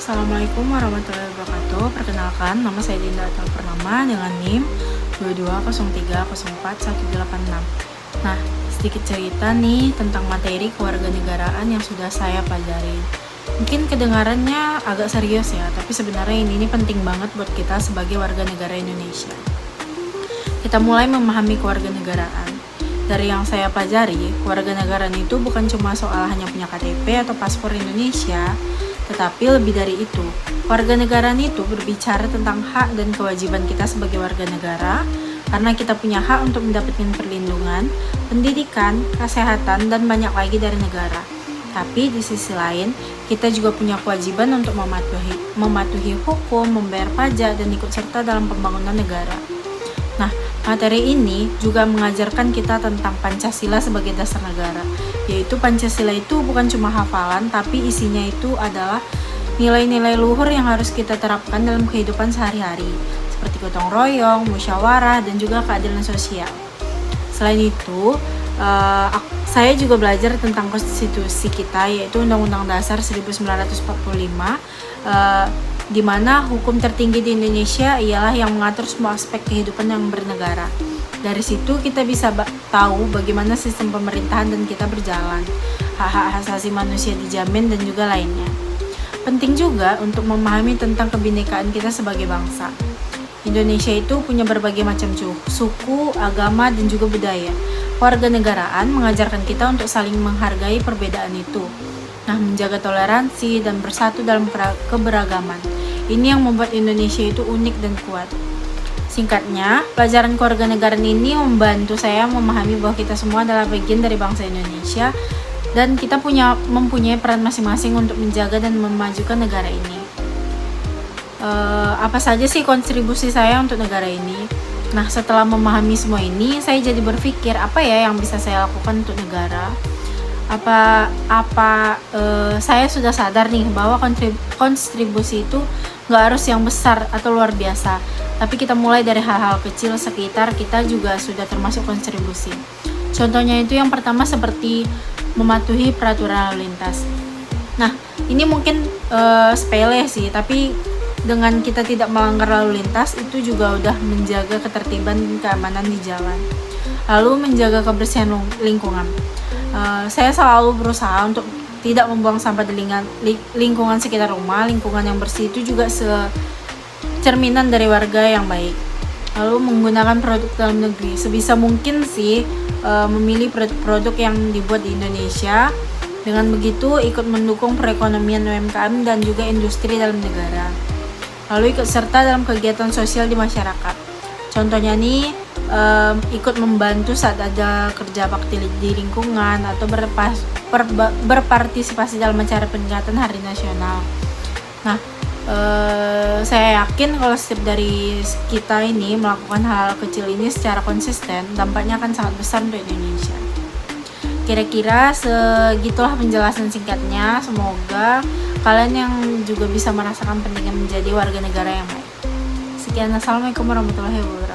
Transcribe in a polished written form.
Assalamualaikum warahmatullahi wabarakatuh. Perkenalkan, nama saya Dinda Atal Purnama dengan NIM 2203048186. Nah, sedikit cerita nih tentang materi kewarganegaraan yang sudah saya pelajari. Mungkin kedengarannya agak serius ya, tapi sebenarnya ini penting banget buat kita sebagai warga negara Indonesia. Kita mulai memahami kewarganegaraan. Dari yang saya pelajari, kewarganegaraan itu bukan cuma soal hanya punya KTP atau paspor Indonesia, tetapi lebih dari itu. Kewarganegaraan itu berbicara tentang hak dan kewajiban kita sebagai warga negara, karena kita punya hak untuk mendapatkan perlindungan, pendidikan, kesehatan, dan banyak lagi dari negara. Tapi di sisi lain, kita juga punya kewajiban untuk mematuhi hukum, membayar pajak, dan ikut serta dalam pembangunan negara. Nah, materi ini juga mengajarkan kita tentang Pancasila sebagai dasar negara, yaitu Pancasila itu bukan cuma hafalan, tapi isinya itu adalah nilai-nilai luhur yang harus kita terapkan dalam kehidupan sehari-hari, seperti gotong royong, musyawarah, dan juga keadilan sosial. Selain itu, saya juga belajar tentang konstitusi kita, yaitu Undang-Undang Dasar 1945, di mana hukum tertinggi di Indonesia ialah yang mengatur semua aspek kehidupan yang bernegara. Dari situ kita bisa tahu bagaimana sistem pemerintahan dan kita berjalan, hak-hak asasi manusia dijamin, dan juga lainnya. Penting juga untuk memahami tentang kebinekaan kita sebagai bangsa. Indonesia itu punya berbagai macam suku, agama, dan juga budaya. Kewarganegaraan mengajarkan kita untuk saling menghargai perbedaan itu. Nah, menjaga toleransi dan bersatu dalam keberagaman. Ini yang membuat Indonesia itu unik dan kuat. Singkatnya, pelajaran kewarganegaraan ini membantu saya memahami bahwa kita semua adalah bagian dari bangsa Indonesia dan kita mempunyai peran masing-masing untuk menjaga dan memajukan negara ini. Apa saja sih kontribusi saya untuk negara ini? Nah, setelah memahami semua ini, saya jadi berpikir apa ya yang bisa saya lakukan untuk negara. Saya sudah sadar nih bahwa kontribusi itu nggak harus yang besar atau luar biasa, tapi kita mulai dari hal-hal kecil sekitar kita juga sudah termasuk kontribusi. Contohnya itu yang pertama seperti mematuhi peraturan lalu lintas. Nah, ini mungkin sepele sih, tapi dengan kita tidak melanggar lalu lintas itu juga udah menjaga ketertiban dan keamanan di jalan. Lalu menjaga kebersihan lingkungan. Saya selalu berusaha untuk tidak membuang sampah di lingkungan sekitar rumah. Lingkungan yang bersih itu juga cerminan dari warga yang baik. Lalu menggunakan produk dalam negeri. Sebisa mungkin sih memilih produk yang dibuat di Indonesia. Dengan begitu ikut mendukung perekonomian UMKM dan juga industri dalam negara. Lalu ikut serta dalam kegiatan sosial di masyarakat. Contohnya nih, ikut membantu saat ada kerja bakti di lingkungan atau berpartisipasi dalam acara peringatan Hari Nasional. Nah, saya yakin kalau setiap dari kita ini melakukan hal kecil ini secara konsisten, dampaknya akan sangat besar untuk Indonesia. Kira-kira segitulah penjelasan singkatnya. Semoga kalian yang juga bisa merasakan pentingnya menjadi warga negara yang baik. Sekian, assalamualaikum warahmatullahi wabarakatuh.